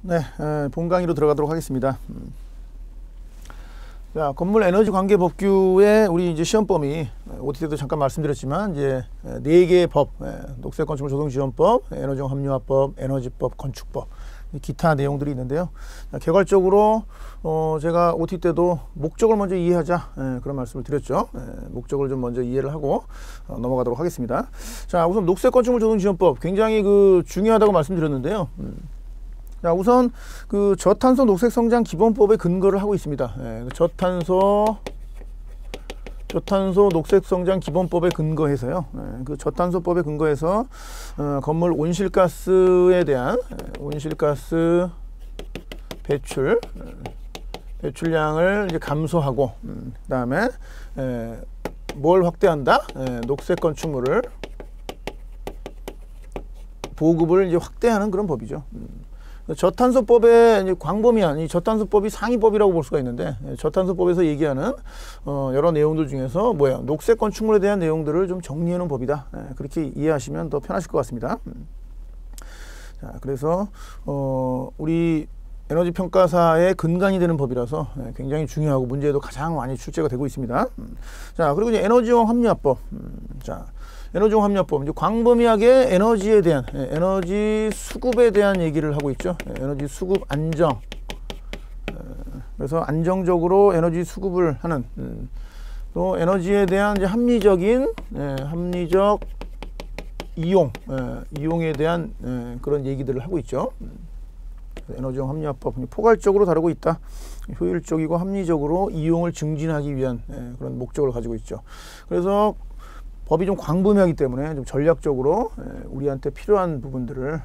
네, 본 강의로 들어가도록 하겠습니다. 자, 건물 에너지 관계 법규의 우리 이제 시험 범위 OT 때도 잠깐 말씀드렸지만 이제 4개의 법, 녹색 건축물 조성 지원법, 에너지용 합리화법, 에너지법, 건축법, 기타 내용들이 있는데요. 개괄적으로 제가 OT 때도 목적을 먼저 이해하자 그런 말씀을 드렸죠. 목적을 좀 먼저 이해를 하고 넘어가도록 하겠습니다. 자, 우선 녹색 건축물 조성 지원법 굉장히 중요하다고 말씀드렸는데요. 자, 우선 저탄소 녹색 성장 기본법에 근거를 하고 있습니다. 저탄소 녹색 성장 기본법에 근거해서요. 저탄소법에 근거해서 건물 온실가스에 대한 온실가스 배출량을 이제 감소하고 그다음에 뭘 확대한다? 녹색 건축물을 보급을 이제 확대하는 그런 법이죠. 저탄소법의 이제 광범위한 이 저탄소법이 상위법이라고 볼 수가 있는데, 저탄소법에서 얘기하는 여러 내용들 중에서 녹색 건축물에 대한 내용들을 좀 정리해 놓은 법이다. 그렇게 이해하시면 더 편하실 것 같습니다. 자, 그래서 우리 에너지 평가사의 근간이 되는 법이라서 굉장히 중요하고 문제에도 가장 많이 출제가 되고 있습니다. 자, 그리고 이제 에너지용 합리화법. 자, 에너지용 합리화법, 이제 광범위하게 에너지에 대한, 에너지 수급에 대한 얘기를 하고 있죠. 에너지 수급 안정. 그래서 안정적으로 에너지 수급을 하는, 또 에너지에 대한 이제 합리적 이용에 대한 그런 얘기들을 하고 있죠. 에너지용 합리화법, 포괄적으로 다루고 있다. 효율적이고 합리적으로 이용을 증진하기 위한 그런 목적을 가지고 있죠. 그래서 법이 좀 광범위하기 때문에 좀 전략적으로 우리한테 필요한 부분들을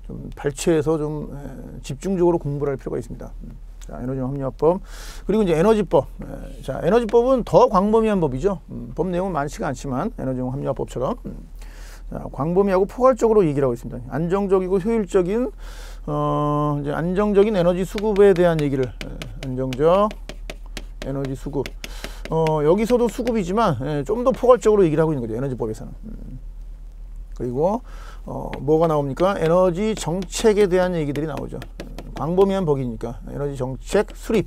좀 발췌해서 좀 집중적으로 공부를 할 필요가 있습니다. 자, 에너지용 합리화법. 그리고 이제 에너지법. 자, 에너지법은 더 광범위한 법이죠. 법 내용은 많지가 않지만 에너지용 합리화법처럼 자, 광범위하고 포괄적으로 얘기를 하고 있습니다. 안정적이고 효율적인 이제 안정적인 에너지 수급에 대한 얘기를 안정적 에너지 수급. 여기서도 수급이지만 좀 더 포괄적으로 얘기를 하고 있는 거죠. 에너지법에서는. 그리고 뭐가 나옵니까? 에너지 정책에 대한 얘기들이 나오죠. 광범위한 법이니까 에너지 정책 수립에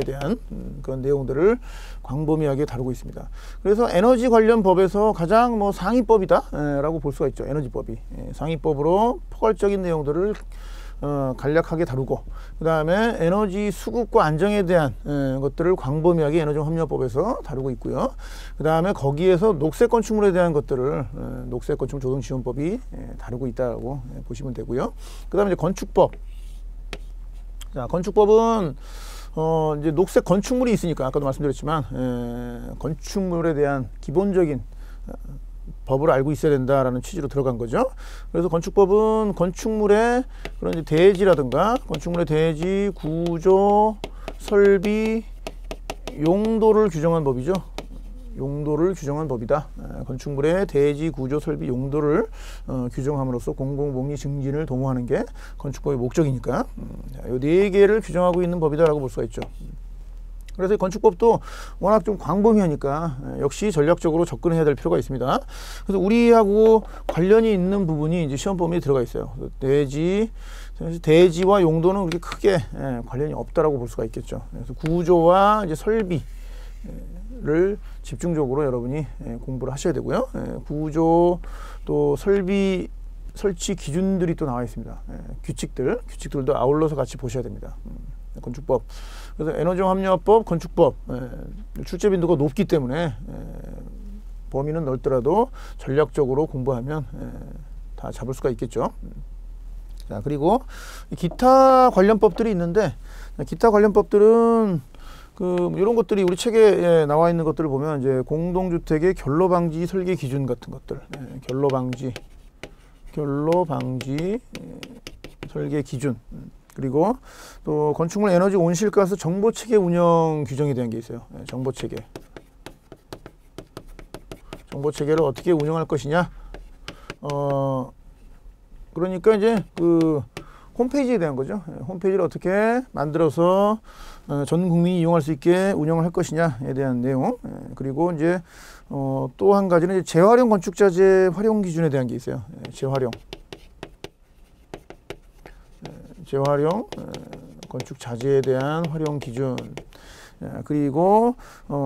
대한 그런 내용들을 광범위하게 다루고 있습니다. 그래서 에너지 관련 법에서 가장 상위법이다 라고 볼 수가 있죠. 에너지법이. 상위법으로 포괄적인 내용들을 간략하게 다루고, 그 다음에 에너지 수급과 안정에 대한 것들을 광범위하게 에너지 합리화법에서 다루고 있고요. 그 다음에 거기에서 녹색 건축물에 대한 것들을 녹색 건축물 조성 지원법이 다루고 있다고 보시면 되고요. 그 다음에 이제 건축법. 자, 건축법은 이제 녹색 건축물이 있으니까 아까도 말씀드렸지만 건축물에 대한 기본적인 법을 알고 있어야 된다라는 취지로 들어간 거죠. 그래서 건축법은 건축물의 그런 이제 대지라든가 건축물의 대지, 구조, 설비, 용도를 규정한 법이죠. 용도를 규정한 법이다. 건축물의 대지, 구조, 설비, 용도를 규정함으로써 공공복리 증진을 도모하는 게 건축법의 목적이니까 이 4개를 규정하고 있는 법이다라고 볼 수가 있죠. 그래서 이 건축법도 워낙 좀 광범위하니까 역시 전략적으로 접근해야 될 필요가 있습니다. 그래서 우리하고 관련이 있는 부분이 이제 시험 범위에 들어가 있어요. 대지와 용도는 그렇게 크게 관련이 없다라고 볼 수가 있겠죠. 그래서 구조와 이제 설비를 집중적으로 여러분이 공부를 하셔야 되고요. 구조 또 설비 설치 기준들이 또 나와 있습니다. 규칙들도 아울러서 같이 보셔야 됩니다. 건축법. 그래서 에너지용 합리화법, 건축법 출제 빈도가 높기 때문에 범위는 넓더라도 전략적으로 공부하면 다 잡을 수가 있겠죠. 자, 그리고 기타 관련법들이 있는데, 기타 관련법들은 이런 것들이 우리 책에 나와 있는 것들을 보면 이제 공동주택의 결로 방지 설계 기준 같은 것들, 결로 방지 설계 기준. 그리고 또 건축물 에너지 온실가스 정보체계 운영 규정에 대한 게 있어요. 정보체계를 어떻게 운영할 것이냐. 그러니까 이제 홈페이지에 대한 거죠. 홈페이지를 어떻게 만들어서 전 국민이 이용할 수 있게 운영을 할 것이냐에 대한 내용. 그리고 이제 또 한 가지는 이제 재활용 건축자재 활용 기준에 대한 게 있어요. 재활용. 재활용, 건축 자재에 대한 활용 기준, 그리고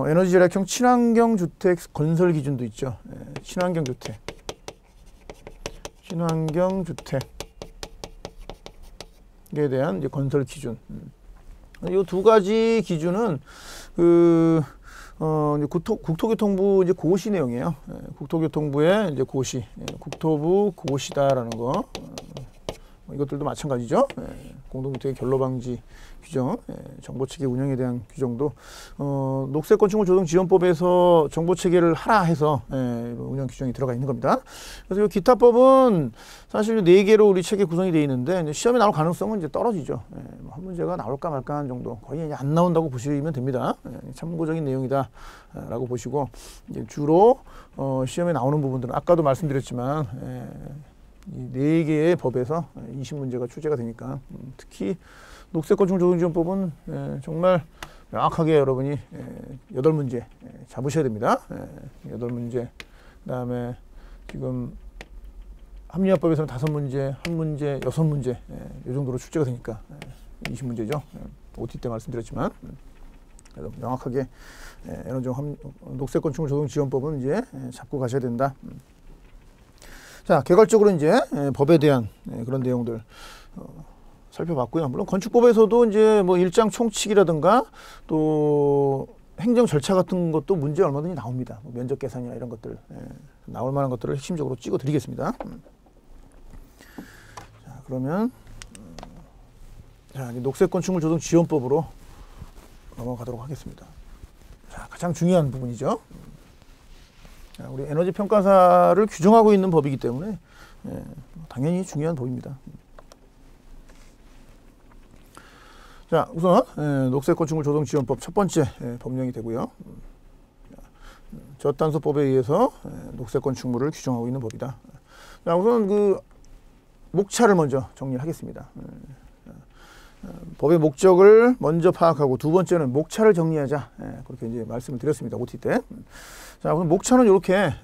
에너지 절약형 친환경 주택 건설 기준도 있죠. 친환경 주택에 대한 이제 건설 기준. 이 두 가지 기준은 이제 국토교통부 이제 고시 내용이에요. 국토교통부의 이제 고시, 국토부 고시다라는 거. 이것들도 마찬가지죠. 공동주택의 결로 방지 규정, 정보체계 운영에 대한 규정도 녹색건축물조성지원법에서 정보체계를 하라 해서 운영 규정이 들어가 있는 겁니다. 그래서 이 기타법은 사실 4개로 우리 체계 구성이 되어 있는데 이제 시험에 나올 가능성은 이제 떨어지죠. 한 문제가 나올까 말까 하는 정도, 거의 이제 안 나온다고 보시면 됩니다. 참고적인 내용이다라고 보시고, 이제 주로 시험에 나오는 부분들은 아까도 말씀드렸지만 이 4개의 법에서 20문제가 출제가 되니까, 특히 녹색건축물조성지원법은 정말 명확하게 여러분이 8문제 잡으셔야 됩니다. 8문제, 그 다음에 지금 합리화법에서는 5문제, 1문제, 6문제 이 정도로 출제가 되니까 20문제죠. OT 때 말씀드렸지만, 그래서 명확하게 녹색건축물조성지원법은 이제 잡고 가셔야 된다. 자, 개괄적으로 이제 법에 대한 그런 내용들 살펴봤고요. 물론 건축법에서도 이제 뭐 일장 총칙이라든가 또 행정 절차 같은 것도 문제 얼마든지 나옵니다. 뭐 면적 계산이나 이런 것들 나올 만한 것들을 핵심적으로 찍어 드리겠습니다. 자, 그러면 자, 이제 녹색건축물조성지원법으로 넘어가도록 하겠습니다. 자, 가장 중요한 부분이죠. 우리 에너지 평가사를 규정하고 있는 법이기 때문에 당연히 중요한 법입니다. 자, 우선 녹색건축물조성지원법 첫 번째 법령이 되고요. 저탄소법에 의해서 녹색건축물을 규정하고 있는 법이다. 자, 우선 그 목차를 먼저 정리하겠습니다. 법의 목적을 먼저 파악하고, 두 번째는 목차를 정리하자, 그렇게 이제 말씀을 드렸습니다. OT 때. 자, 우선 목차는 이렇게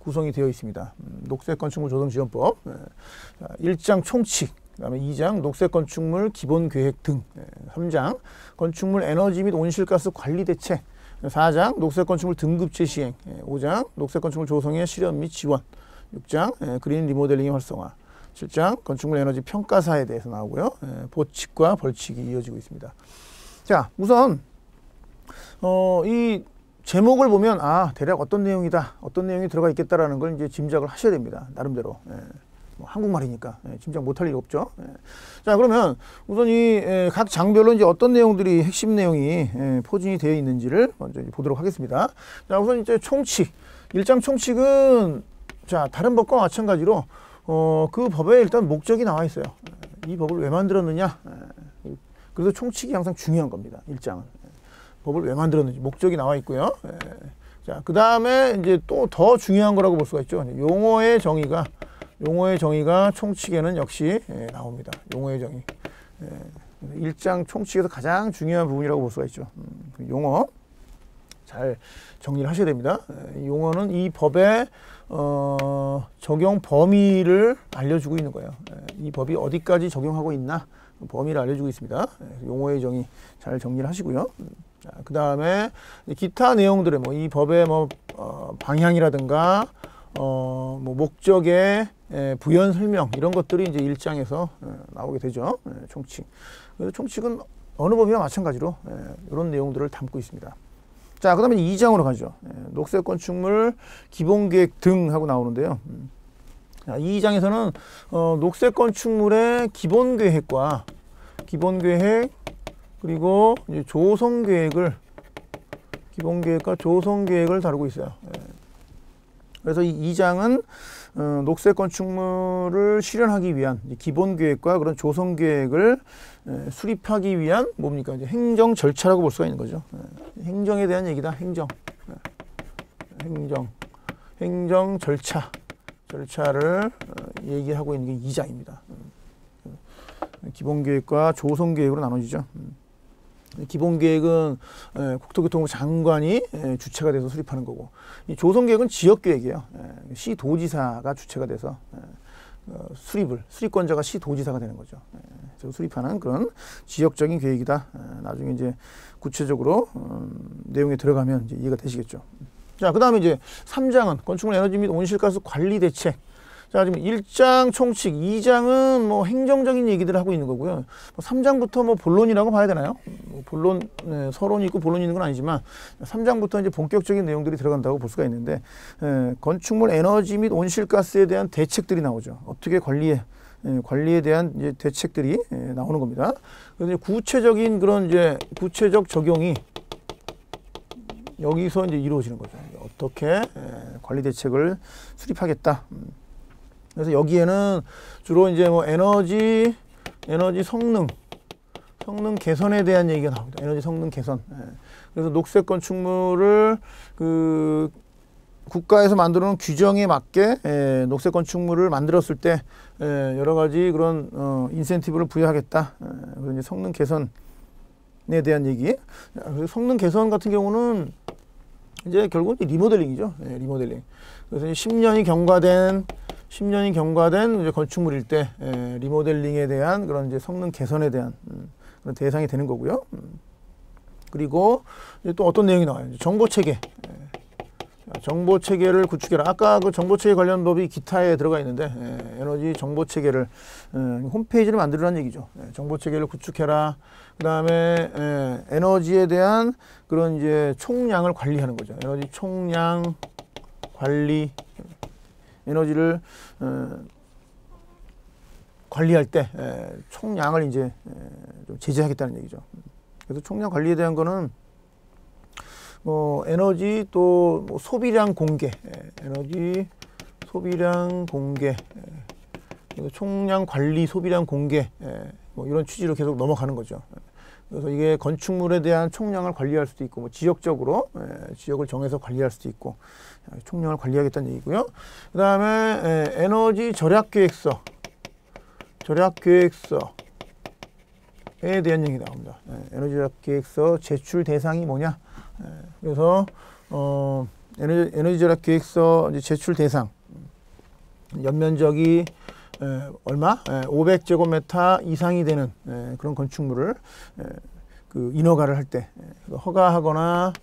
구성이 되어 있습니다. 녹색건축물조성지원법 1장 총칙, 그 다음에 2장 녹색건축물 기본계획 등, 3장 건축물 에너지 및 온실가스 관리 대책, 4장 녹색건축물 등급제 시행, 5장 녹색건축물 조성의 실현 및 지원, 6장 그린 리모델링의 활성화, 7장 건축물 에너지 평가사에 대해서 나오고요. 보칙과 벌칙이 이어지고 있습니다. 자, 우선 이 제목을 보면 대략 어떤 내용이다, 어떤 내용이 들어가 있겠다라는 걸 이제 짐작을 하셔야 됩니다. 나름대로. 뭐 한국말이니까 짐작 못할 리가 없죠. 자, 그러면 우선 이 각 장별로 이제 어떤 내용들이 핵심 내용이 포진이 되어 있는지를 먼저 이제 보도록 하겠습니다. 자, 우선 이제 총칙, 1장 총칙은 자, 다른 법과 마찬가지로 그 법에 일단 목적이 나와 있어요. 이 법을 왜 만들었느냐. 그래서 총칙이 항상 중요한 겁니다. 1장은. 법을 왜 만들었는지 목적이 나와 있고요. 자, 그 다음에 이제 또 더 중요한 거라고 볼 수가 있죠. 용어의 정의가 총칙에는 역시 나옵니다. 용어의 정의. 1장 총칙에서 가장 중요한 부분이라고 볼 수가 있죠. 용어 잘 정리를 하셔야 됩니다. 용어는 이 법의 적용 범위를 알려주고 있는 거예요. 이 법이 어디까지 적용하고 있나 범위를 알려주고 있습니다. 용어의 정의 잘 정리를 하시고요. 그 다음에 기타 내용들의 뭐 이 법의 뭐 방향이라든가 뭐 목적의 부연 설명 이런 것들이 이제 1장에서 나오게 되죠. 총칙. 그래서 총칙은 어느 법이나 마찬가지로 이런 내용들을 담고 있습니다. 자, 그 다음에 2장으로 가죠. 녹색 건축물 기본계획 등 하고 나오는데요. 자, 2장에서는 녹색 건축물의 기본계획과 그리고 이제 조성계획을 기본계획과 조성계획을 다루고 있어요. 그래서 이 2장은 녹색 건축물을 실현하기 위한 기본계획과 그런 조성계획을 수립하기 위한 뭡니까? 이제 행정 절차라고 볼 수가 있는 거죠. 행정에 대한 얘기다. 행정 절차를 얘기하고 있는 게 2장입니다. 기본계획과 조성계획으로 나눠지죠. 기본계획은 국토교통부 장관이 주체가 돼서 수립하는 거고, 이 조성계획은 지역계획이에요. 시도지사가 주체가 돼서 수립권자가 시도지사가 되는 거죠. 수립하는 그런 지역적인 계획이다. 나중에 이제 구체적으로 내용에 들어가면 이제 이해가 되시겠죠. 자, 그다음에 이제 3장은 건축물 에너지 및 온실가스 관리 대책. 자, 지금 1장 총칙, 2장은 뭐 행정적인 얘기들을 하고 있는 거고요. 3장부터 뭐 본론이라고 봐야 되나요? 뭐 본론, 서론이 있고 본론이 있는 건 아니지만 3장부터 이제 본격적인 내용들이 들어간다고 볼 수가 있는데, 건축물 에너지 및 온실가스에 대한 대책들이 나오죠. 어떻게 관리에 대한 이제 대책들이 나오는 겁니다. 그래서 구체적인 그런 이제 구체적 적용이 여기서 이제 이루어지는 거죠. 어떻게 관리 대책을 수립하겠다. 그래서 여기에는 주로 이제 뭐 에너지 성능 개선에 대한 얘기가 나옵니다. 에너지 성능 개선. 그래서 녹색 건축물을 그 국가에서 만들어 놓은 규정에 맞게 녹색 건축물을 만들었을 때 여러 가지 그런 인센티브를 부여하겠다. 그래서 이제 성능 개선에 대한 얘기. 성능 개선 같은 경우는 이제 결국 리모델링이죠. 리모델링. 그래서 10년이 경과된 이제 건축물일 때 리모델링에 대한 그런 이제 성능 개선에 대한 그런 대상이 되는 거고요. 그리고 이제 또 어떤 내용이 나와요? 정보 체계. 정보 체계를 구축해라. 아까 그 정보 체계 관련 법이 기타에 들어가 있는데 에너지 정보 체계를 홈페이지를 만들라는 얘기죠. 정보 체계를 구축해라. 그다음에 에너지에 대한 그런 이제 총량을 관리하는 거죠. 에너지 총량 관리, 에너지를 관리할 때 총량을 이제 좀 제재하겠다는 얘기죠. 그래서 총량 관리에 대한 거는 뭐 에너지 또 뭐 소비량 공개, 에너지 소비량 공개, 총량 관리 소비량 공개, 뭐 이런 취지로 계속 넘어가는 거죠. 그래서 이게 건축물에 대한 총량을 관리할 수도 있고, 뭐 지역적으로 지역을 정해서 관리할 수도 있고, 총량을 관리하겠다는 얘기고요. 그 다음에 에너지 절약 계획서에 대한 얘기 나옵니다. 에너지 절약 계획서 제출 대상이 뭐냐? 그래서 에너지 절약 계획서 제출 대상 연면적이 얼마? 500제곱미터 이상이 되는 그런 건축물을 그 인허가를 할 때 허가하거나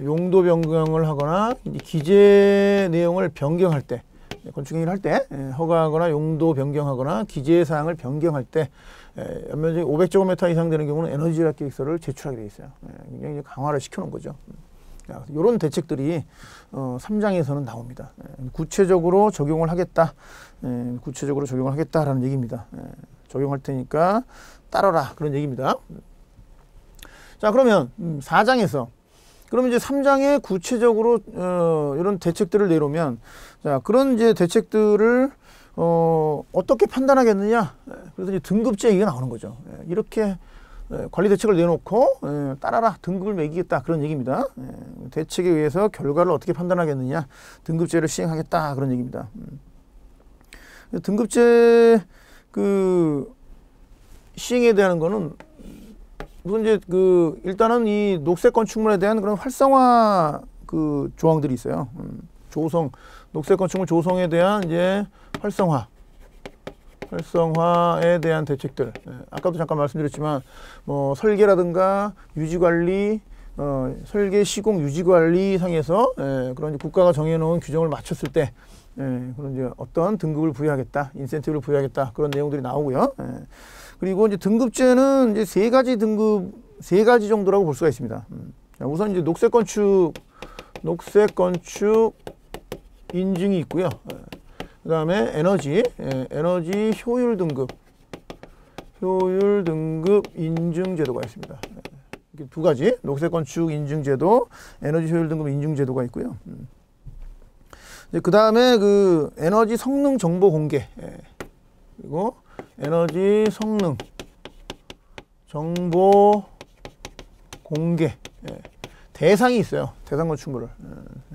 용도 변경을 하거나 기재 내용을 변경할 때, 건축행위를 할 때 허가하거나 용도 변경하거나 기재 사항을 변경할 때 연면적이 500제곱미터 이상 되는 경우는 에너지 절약 계획서를 제출하게 돼 있어요. 굉장히 강화를 시켜놓은 거죠. 이런 대책들이 3장에서는 나옵니다. 구체적으로 적용을 하겠다. 구체적으로 적용을 하겠다라는 얘기입니다. 적용할 테니까 따라라, 그런 얘기입니다. 자, 그러면 4장에서 그럼 이제 3장에 구체적으로 이런 대책들을 내놓으면, 자, 그런 이제 대책들을 어떻게 판단하겠느냐? 그래서 이제 등급제 얘기가 나오는 거죠. 이렇게 관리 대책을 내놓고 따라라, 등급을 매기겠다, 그런 얘기입니다. 대책에 의해서 결과를 어떻게 판단하겠느냐? 등급제를 시행하겠다, 그런 얘기입니다. 등급제 그 시행에 대한 거는 우선 이제 그 일단은 이 녹색 건축물에 대한 그런 활성화 그 조항들이 있어요. 조성, 녹색 건축물 조성에 대한 이제 활성화에 대한 대책들. 아까도 잠깐 말씀드렸지만 뭐 설계라든가 유지관리, 설계 시공 유지관리 상에서 그런 이제 국가가 정해놓은 규정을 맞췄을 때 그런 이제 어떤 등급을 부여하겠다, 인센티브를 부여하겠다, 그런 내용들이 나오고요. 그리고 이제 등급제는 이제 세 가지 정도라고 볼 수가 있습니다. 우선 이제 녹색 건축 인증이 있고요. 그 다음에 에너지 효율 등급 인증 제도가 있습니다. 이렇게 두 가지, 녹색 건축 인증 제도, 에너지 효율 등급 인증 제도가 있고요. 그 다음에 그 에너지 성능 정보 공개, 그리고 에너지 성능 정보 공개 대상이 있어요. 대상 건축물을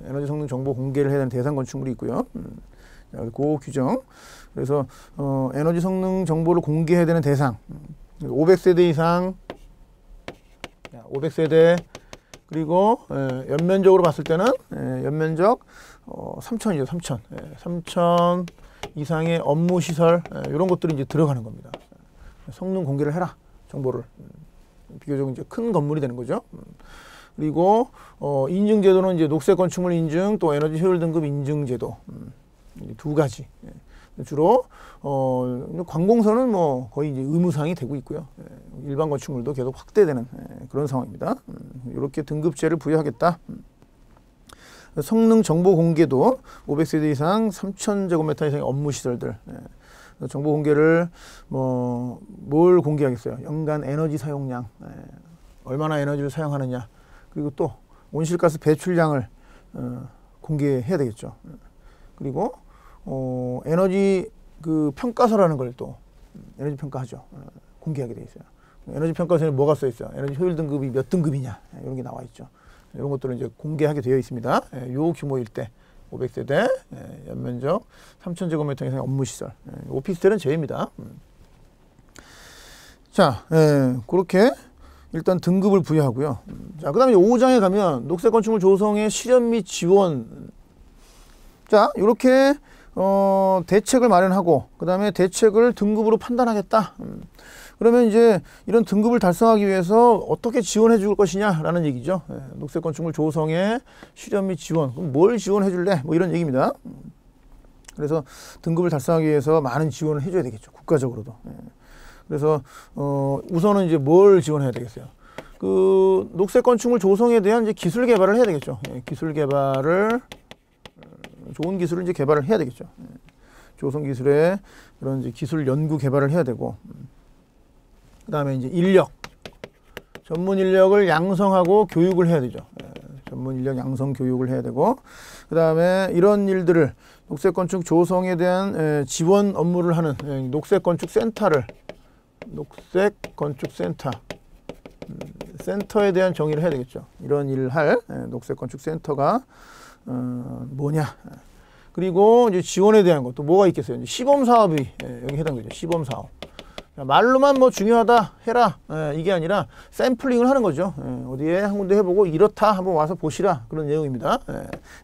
에너지 성능 정보 공개를 해야 되는 대상 건축물이 있고요. 그 규정. 그래서 에너지 성능 정보를 공개해야 되는 대상 500세대 이상, 500세대, 그리고 연면적으로 봤을 때는 연면적 3,000이죠. 3,000 이상의 업무 시설, 이런 것들이 이제 들어가는 겁니다. 성능 공개를 해라. 정보를. 비교적 이제 큰 건물이 되는 거죠. 그리고 인증 제도는 이제 녹색 건축물 인증, 또 에너지 효율 등급 인증 제도. 두 가지. 주로 관공서는 뭐 거의 이제 의무사항이 되고 있고요. 일반 건축물도 계속 확대되는 그런 상황입니다. 이렇게 등급제를 부여하겠다. 성능 정보 공개도 500세대 이상 3,000제곱미터 이상의 업무 시설들. 정보 공개를 뭘 공개하겠어요? 연간 에너지 사용량, 얼마나 에너지를 사용하느냐, 그리고 또 온실가스 배출량을 공개해야 되겠죠. 그리고 에너지 그 평가서라는 걸 또 에너지 평가하죠. 공개하게 돼 있어요. 에너지 평가서에 뭐가 써 있어요? 에너지 효율 등급이 몇 등급이냐, 이런 게 나와 있죠. 이런 것들을 이제 공개하게 되어 있습니다. 요 규모일 때 500세대, 연면적 3,000제곱미터 이상의 업무시설, 오피스텔은 제외입니다. 자, 그렇게 일단 등급을 부여하고요. 자, 그 다음에 5장에 가면 녹색 건축물 조성의 실현 및 지원. 자, 이렇게 대책을 마련하고, 그 다음에 대책을 등급으로 판단하겠다. 그러면 이제 이런 등급을 달성하기 위해서 어떻게 지원해 줄 것이냐라는 얘기죠. 녹색 건축물 조성의 실현 및 지원. 그럼 뭘 지원해 줄래? 뭐 이런 얘기입니다. 그래서 등급을 달성하기 위해서 많은 지원을 해줘야 되겠죠. 국가적으로도. 그래서 우선은 이제 뭘 지원해야 되겠어요? 그 녹색 건축물 조성에 대한 이제 기술 개발을 해야 되겠죠. 기술 개발을 좋은 기술을 이제 개발을 해야 되겠죠. 조성 기술의 그런 이제 기술 연구 개발을 해야 되고. 그 다음에 이제 인력, 전문 인력을 양성하고 교육을 해야 되죠. 전문 인력 양성 교육을 해야 되고, 그 다음에 이런 일들을 녹색 건축 조성에 대한 지원 업무를 하는 녹색 건축 센터를, 녹색 건축 센터, 센터에 대한 정의를 해야 되겠죠. 이런 일을 할 녹색 건축 센터가 뭐냐. 그리고 이제 지원에 대한 것도 뭐가 있겠어요? 이제 시범 사업이 여기 해당되죠. 시범 사업. 말로만 뭐 중요하다 해라, 이게 아니라 샘플링을 하는 거죠. 어디에 한 군데 해보고 이렇다 한번 와서 보시라, 그런 내용입니다.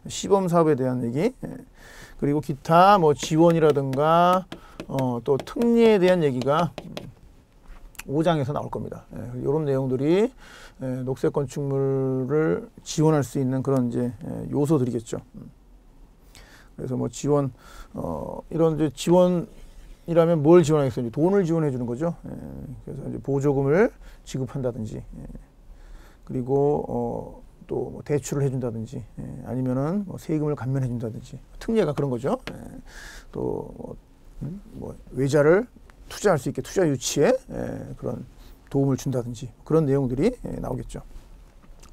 시범 사업에 대한 얘기. 그리고 기타 뭐 지원이라든가 또 특례에 대한 얘기가 5장에서 나올 겁니다. 이런 내용들이 녹색 건축물을 지원할 수 있는 그런 이제 요소들이겠죠. 그래서 뭐 지원, 이런 이제 지원이라면 뭘 지원하겠어요? 돈을 지원해 주는 거죠. 그래서 이제 보조금을 지급한다든지, 그리고 또 뭐 대출을 해준다든지, 아니면은 뭐 세금을 감면해 준다든지, 특례가 그런 거죠. 또 뭐 외자를 투자할 수 있게 투자 유치에 그런 도움을 준다든지, 그런 내용들이 나오겠죠.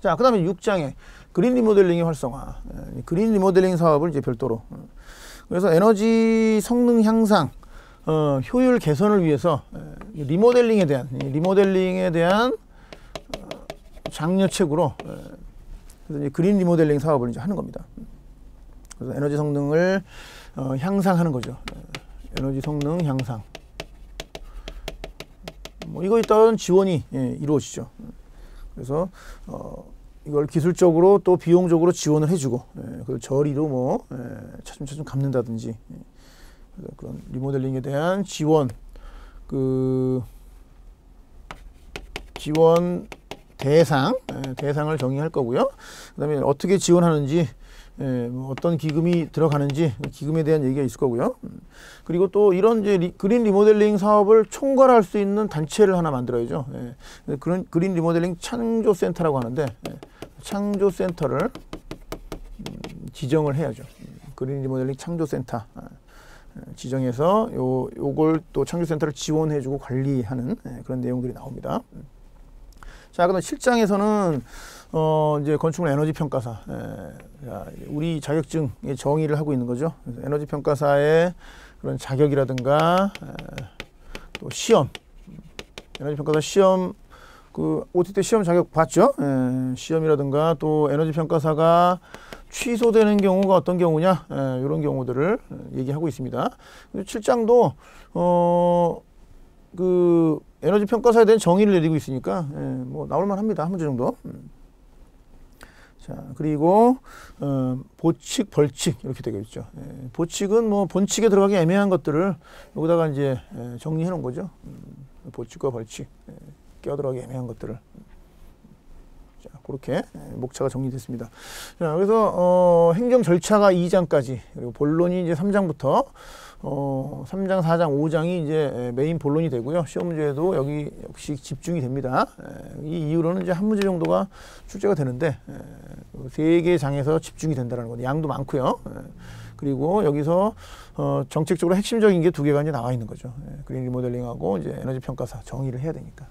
자, 그 다음에 6장에 그린 리모델링의 활성화. 그린 리모델링 사업을 이제 별도로. 그래서 에너지 성능 향상, 효율 개선을 위해서 리모델링에 대한 장려책으로 그래서 이제 그린 리모델링 사업을 이제 하는 겁니다. 그래서 에너지 성능을 향상하는 거죠. 에너지 성능 향상. 뭐 이거에 따른 지원이 이루어지죠. 그래서 이걸 기술적으로 또 비용적으로 지원을 해주고, 그 저리로 뭐 차츰차츰 갚는다든지, 그런 리모델링에 대한 지원, 그 지원 대상을 정의할 거고요. 그다음에 어떻게 지원하는지, 뭐 어떤 기금이 들어가는지, 기금에 대한 얘기가 있을 거고요. 그리고 또 이런 이제 그린 리모델링 사업을 총괄할 수 있는 단체를 하나 만들어야죠. 그런 그린 리모델링 창조센터라고 하는데, 창조센터를 지정을 해야죠. 그린 리모델링 창조센터 지정해서 요걸 또 창조센터를 지원해주고 관리하는 그런 내용들이 나옵니다. 자, 그다음 7장에서는 이제 건축물 에너지 평가사, 우리 자격증의 정의를 하고 있는 거죠. 그래서 에너지 평가사의 그런 자격이라든가, 또 시험, 에너지 평가사 시험, 그 OT 때 시험 자격 봤죠? 시험이라든가 또 에너지 평가사가 취소되는 경우가 어떤 경우냐, 이런 경우들을 얘기하고 있습니다. 7장도 그 에너지 평가사에 대한 정의를 내리고 있으니까 뭐 나올만 합니다. 한 문제 정도. 자, 그리고 보칙, 벌칙 이렇게 되겠죠. 보칙은 뭐 본칙에 들어가기 애매한 것들을 여기다가 이제 정리해 놓은 거죠. 보칙과 벌칙, 껴들어가기 애매한 것들을. 자, 그렇게 목차가 정리됐습니다. 자, 그래서 행정 절차가 2장까지, 그리고 본론이 이제 3장부터 3장, 4장, 5장이 이제 메인 본론이 되고요. 시험 문제에도 여기 역시 집중이 됩니다. 이 이후로는 이제 한 문제 정도가 출제가 되는데 3개 장에서 집중이 된다는 거죠. 양도 많고요. 그리고 여기서 정책적으로 핵심적인 게 2개가 이제 나와 있는 거죠. 그린 리모델링하고 이제 에너지 평가사 정의를 해야 되니까.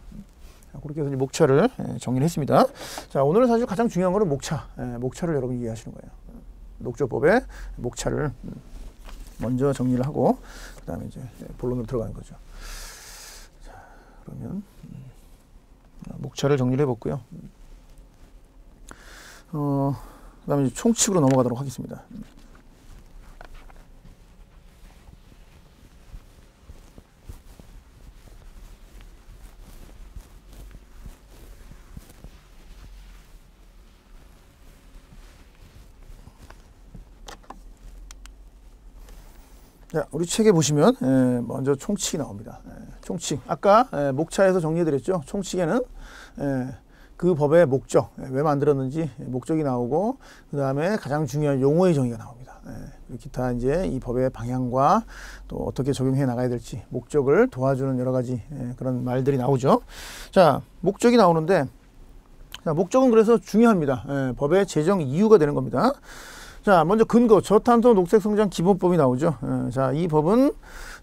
그렇게 해서 이제 목차를 정리를 했습니다. 자, 오늘은 사실 가장 중요한 거는 목차. 목차를 여러분이 이해하시는 거예요. 녹조법의 목차를 먼저 정리를 하고 그 다음에 이제 본론으로 들어가는 거죠. 자, 그러면 목차를 정리를 해봤고요. 그 다음에 이제 총칙으로 넘어가도록 하겠습니다. 자, 우리 책에 보시면 먼저 총칙이 나옵니다. 총칙. 아까 목차에서 정리해드렸죠. 총칙에는 그 법의 목적, 왜 만들었는지 목적이 나오고 그 다음에 가장 중요한 용어의 정의가 나옵니다. 기타 이제 이 법의 방향과 또 어떻게 적용해 나가야 될지 목적을 도와주는 여러 가지 그런 말들이 나오죠. 자, 목적이 나오는데 자, 목적은 그래서 중요합니다. 법의 제정 이유가 되는 겁니다. 자, 먼저 근거, 저탄소 녹색성장 기본법이 나오죠. 자, 이 법은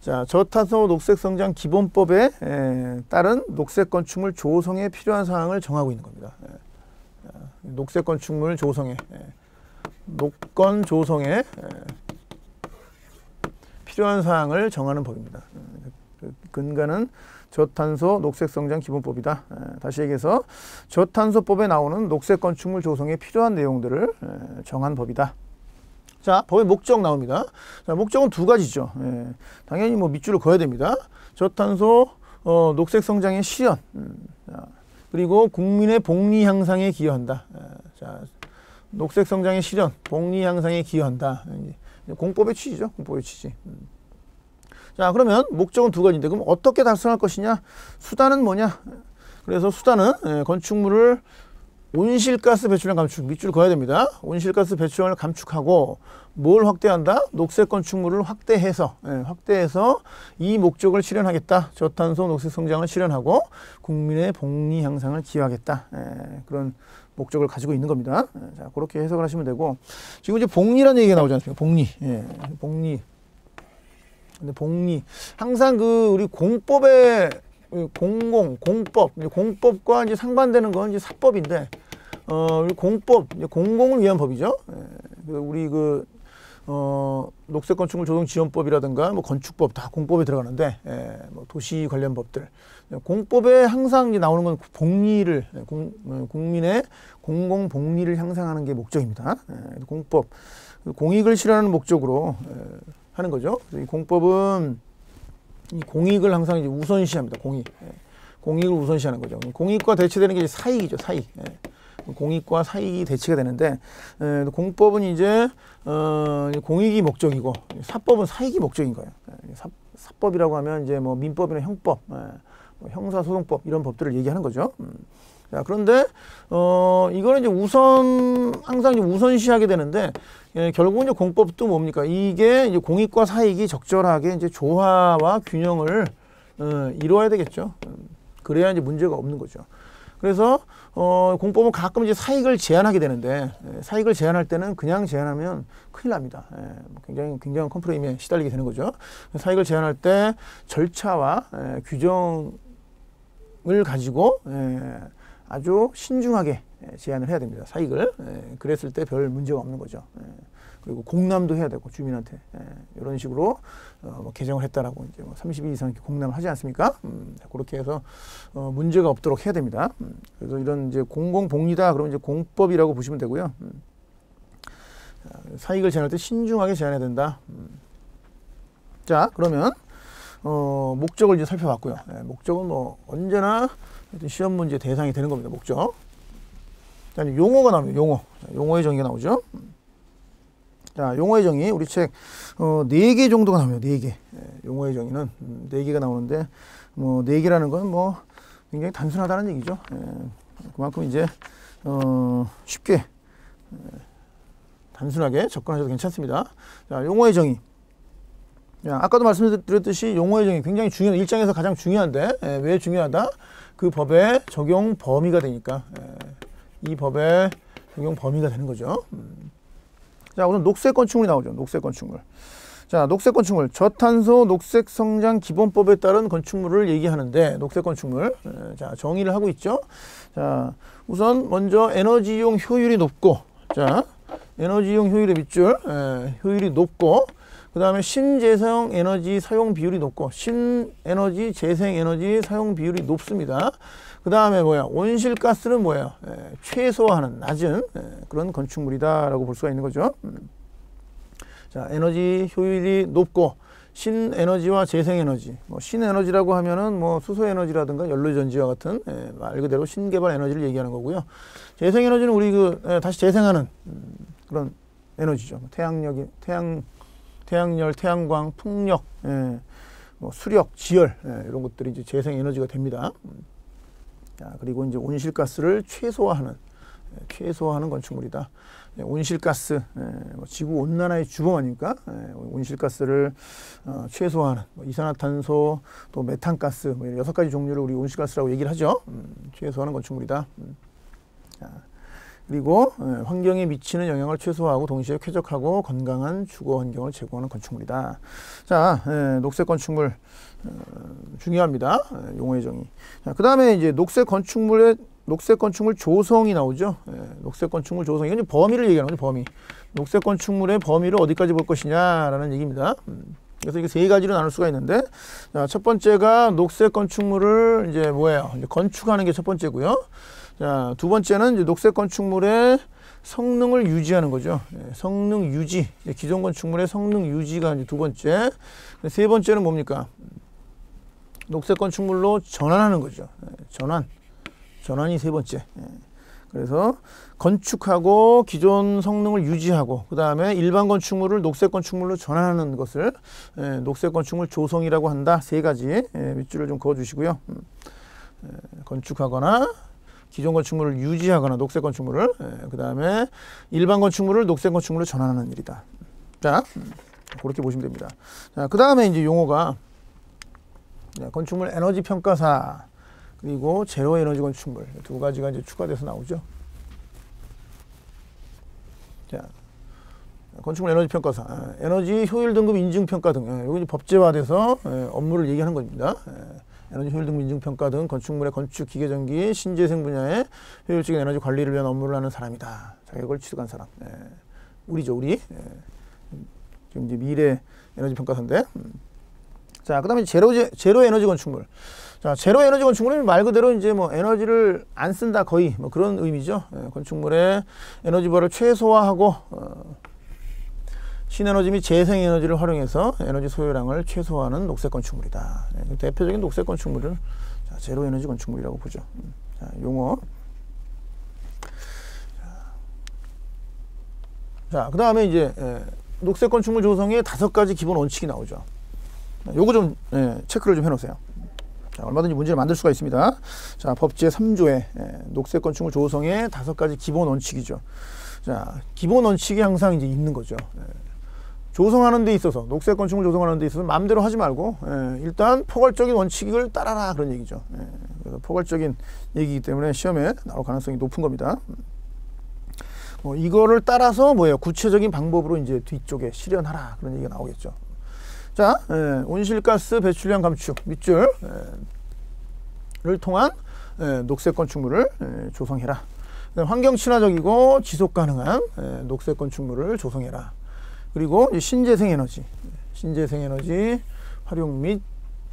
자, 저탄소 녹색성장 기본법에 따른 녹색 건축물 조성에 필요한 사항을 정하고 있는 겁니다. 녹색 건축물 조성에 녹건 조성에 필요한 사항을 정하는 법입니다. 근거는 저탄소 녹색성장 기본법이다. 다시 얘기해서 저탄소법에 나오는 녹색 건축물 조성에 필요한 내용들을 정한 법이다. 자, 법의 목적 나옵니다. 자, 목적은 2가지죠. 당연히 뭐 밑줄을 그어야 됩니다. 저탄소 녹색 성장의 실현, 자, 그리고 국민의 복리 향상에 기여한다. 자, 녹색 성장의 실현, 복리 향상에 기여한다. 공법의 취지죠. 공법의 취지. 자, 그러면 목적은 2가지인데 그럼 어떻게 달성할 것이냐? 수단은 뭐냐? 그래서 수단은 건축물을 온실가스 배출량 감축, 밑줄 그어야 됩니다. 온실가스 배출량을 감축하고 뭘 확대한다? 녹색 건축물을 확대해서 이 목적을 실현하겠다. 저탄소 녹색 성장을 실현하고 국민의 복리 향상을 기여하겠다. 그런 목적을 가지고 있는 겁니다. 자, 그렇게 해석을 하시면 되고 지금 이제 복리라는 얘기가 나오지 않습니까? 복리, 복리. 근데 복리 항상 그 우리 공법의 공법과 이제 상반되는 건 이제 사법인데, 공법, 공공을 위한 법이죠. 우리 녹색 건축물 조성 지원법이라든가 뭐 건축법 다 공법에 들어가는데, 뭐 도시 관련 법들. 공법에 항상 이제 나오는 건 복리를, 국민의 공공 복리를 향상하는 게 목적입니다. 공법, 공익을 실현하는 목적으로 하는 거죠. 이 공법은 이 공익을 항상 이제 우선시합니다. 공익을 우선시하는 거죠. 공익과 대치되는 게 이제 사익이죠. 사익. 공익과 사익이 대치가 되는데, 공법은 이제 공익이 목적이고 사법은 사익이 목적인 거예요. 사법이라고 하면 이제 뭐 민법이나 형법, 형사소송법 이런 법들을 얘기하는 거죠. 자, 그런데 이거는 이제 항상 이제 우선시하게 되는데, 결국은 이제 공법도 뭡니까? 이게 이제 공익과 사익이 적절하게 이제 조화와 균형을 이루어야 되겠죠. 그래야 이제 문제가 없는 거죠. 그래서 공법은 가끔 이제 사익을 제한하게 되는데, 사익을 제한할 때는 그냥 제한하면 큰일 납니다. 굉장한 컴프레임에 시달리게 되는 거죠. 사익을 제한할 때 절차와 규정을 가지고 아주 신중하게 제한을 해야 됩니다. 사익을. 그랬을 때 별 문제가 없는 거죠. 그리고 공람도 해야 되고 주민한테 이런 식으로 뭐 개정을 했다라고 이제 뭐 30일 이상 공람을 하지 않습니까? 그렇게 해서 문제가 없도록 해야 됩니다. 그래서 이런 이제 공공복리다 그러면 이제 공법이라고 보시면 되고요. 사익을 제한할 때 신중하게 제한해야 된다. 자, 그러면 목적을 이제 살펴봤고요. 목적은 뭐 언제나 시험 문제 대상이 되는 겁니다. 목적. 자, 용어가 나옵니다. 용어의 정의가 나오죠. 자, 용어의 정의 우리 책 4개 정도가 나옵니다. 4개. 용어의 정의는 4개가 나오는데 뭐 4개라는 건 뭐 굉장히 단순하다는 얘기죠. 그만큼 이제 쉽게 단순하게 접근하셔도 괜찮습니다. 자, 용어의 정의. 자, 아까도 말씀드렸듯이 용어의 정의 굉장히 중요한, 일장에서 가장 중요한데 왜 중요하다? 그 법의 적용 범위가 되니까 이 법의 적용 범위가 되는 거죠. 자, 우선 녹색 건축물이 나오죠. 녹색 건축물. 자, 녹색 건축물, 저탄소 녹색 성장 기본법에 따른 건축물을 얘기하는데 녹색 건축물. 자, 정의를 하고 있죠. 자, 우선 먼저 에너지 이용 효율이 높고, 자, 에너지 이용 효율의 밑줄, 효율이 높고, 그 다음에 신재생 에너지 사용 비율이 높고, 신에너지 재생 에너지 사용 비율이 높습니다. 그 다음에 뭐야? 온실가스는 뭐예요? 최소화하는 낮은 그런 건축물이다라고 볼 수가 있는 거죠. 자, 에너지 효율이 높고 신에너지와 재생에너지, 뭐 신에너지라고 하면은 뭐 수소에너지라든가 연료전지와 같은 말 그대로 신개발 에너지를 얘기하는 거고요. 재생에너지는 우리 다시 재생하는 그런 에너지죠. 태양열이, 태양열, 태양광, 풍력, 뭐 수력, 지열 이런 것들이 이제 재생에너지가 됩니다. 자, 그리고 이제 온실가스를 최소화하는 건축물이다. 온실가스, 지구 온난화의 주범 아닙니까? 온실가스를 최소화하는 이산화탄소, 또 메탄가스, 뭐 6가지 종류를 우리 온실가스라고 얘기를 하죠. 최소화하는 건축물이다. 자, 그리고 환경에 미치는 영향을 최소화하고 동시에 쾌적하고 건강한 주거 환경을 제공하는 건축물이다. 자, 녹색 건축물 중요합니다. 용어의 정의. 자, 그 다음에 이제 녹색 건축물 조성이 나오죠. 녹색 건축물 조성. 이건 범위를 얘기하는 거죠, 범위. 녹색 건축물의 범위를 어디까지 볼 것이냐라는 얘기입니다. 그래서 이게 3가지로 나눌 수가 있는데, 자, 첫 번째가 녹색 건축물을 이제 뭐예요? 이제 건축하는 게 첫 번째고요. 자, 두 번째는 이제 녹색 건축물의 성능을 유지하는 거죠. 성능 유지. 기존 건축물의 성능 유지가 이제 두 번째. 세 번째는 뭡니까? 녹색 건축물로 전환하는 거죠. 전환이 세 번째. 그래서 건축하고 기존 성능을 유지하고 그 다음에 일반 건축물을 녹색 건축물로 전환하는 것을 녹색 건축물 조성이라고 한다. 3가지 밑줄을 좀 그어주시고요. 건축하거나 기존 건축물을 유지하거나 녹색 건축물을, 그 다음에 일반 건축물을 녹색 건축물로 전환하는 일이다. 자, 그렇게 보시면 됩니다. 자, 그 다음에 이제 용어가 건축물 에너지 평가사, 그리고 제로 에너지 건축물 2가지가 이제 추가돼서 나오죠. 자, 건축물 에너지 평가사, 에너지 효율 등급 인증 평가 등, 여기 법제화돼서 업무를 얘기하는 겁니다. 에너지 효율 등급 인증 평가 등 건축물의 건축, 기계, 전기, 신재생 분야의 효율적인 에너지 관리를 위한 업무를 하는 사람이다. 자격을 취득한 사람. 우리죠, 우리. 지금 이제 미래 에너지 평가사인데. 자, 그다음에 제로 에너지 건축물. 자, 제로 에너지 건축물은 말 그대로 이제 뭐 에너지를 안 쓴다, 거의 뭐 그런 의미죠. 건축물의 에너지발을 최소화하고 신에너지 및 재생에너지를 활용해서 에너지 소요량을 최소화하는 녹색 건축물이다. 대표적인 녹색 건축물을 제로 에너지 건축물이라고 보죠. 자, 용어. 자, 그 다음에 이제 녹색 건축물 조성의 5가지 기본 원칙이 나오죠. 요거 좀 체크를 좀 해놓으세요. 자, 얼마든지 문제를 만들 수가 있습니다. 자, 법 제3조에 녹색 건축물 조성의 5가지 기본 원칙이죠. 자, 기본 원칙이 항상 이제 있는 거죠. 조성하는 데 있어서, 녹색 건축물 조성하는 데 있어서 마음대로 하지 말고 일단 포괄적인 원칙을 따라라, 그런 얘기죠. 그래서 포괄적인 얘기이기 때문에 시험에 나올 가능성이 높은 겁니다. 이거를 따라서 뭐예요? 구체적인 방법으로 이제 뒤쪽에 실현하라, 그런 얘기가 나오겠죠. 자, 온실가스 배출량 감축 밑줄을 통한 녹색 건축물을 조성해라. 환경 친화적이고 지속 가능한 녹색 건축물을 조성해라. 그리고 신재생 에너지 활용 및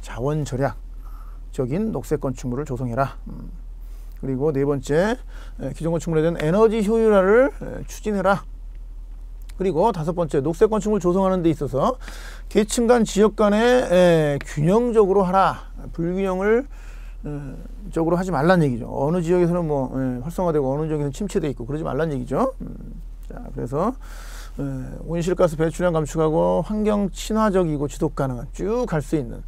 자원 절약적인 녹색 건축물을 조성해라. 그리고 4번째, 기존 건축물에 대한 에너지 효율화를 추진해라. 그리고 5번째, 녹색 건축물 조성하는 데 있어서 계층 간 지역 간에 균형적으로 하라. 불균형을 적으로 하지 말란 얘기죠. 어느 지역에서는 뭐 활성화되고 어느 지역에서는 침체돼 있고 그러지 말란 얘기죠. 자, 그래서 온실가스 배출량 감축하고 환경 친화적이고 지속 가능한 쭉 갈 수 있는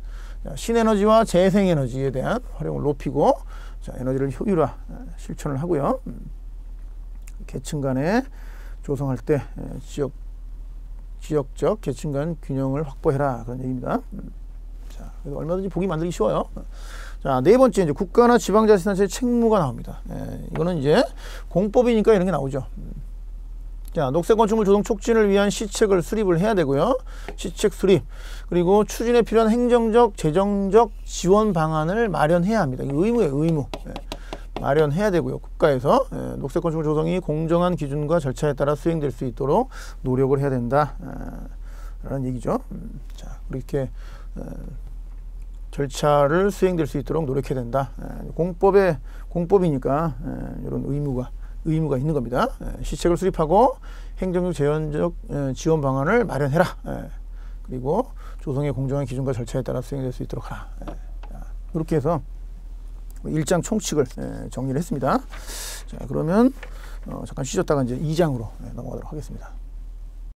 자, 신에너지와 재생에너지에 대한 활용을 높이고, 자, 에너지를 효율화 실천을 하고요. 계층 간에 조성할 때 지역적 계층 간 균형을 확보해라, 그런 얘기입니다. 자, 그래서 얼마든지 보기 만들기 쉬워요. 자, 네 번째 이제 국가나 지방자치단체의 책무가 나옵니다. 이거는 이제 공법이니까 이런 게 나오죠. 자, 녹색 건축물 조성 촉진을 위한 시책을 수립을 해야 되고요. 시책 수립, 그리고 추진에 필요한 행정적, 재정적 지원 방안을 마련해야 합니다. 이거 의무예요, 의무. 마련해야 되고요. 국가에서 녹색 건축물 조성이 공정한 기준과 절차에 따라 수행될 수 있도록 노력을 해야 된다, 라는 얘기죠. 자, 그렇게 절차를 수행될 수 있도록 노력해야 된다. 공법이니까 이런 의무가 있는 겁니다. 시책을 수립하고 행정적, 재정적 지원 방안을 마련해라. 그리고 조성의 공정한 기준과 절차에 따라 수행될 수 있도록 하라. 이렇게 해서 일장 총칙을 정리를 했습니다. 자, 그러면 잠깐 쉬셨다가 이제 2장으로 넘어가도록 하겠습니다.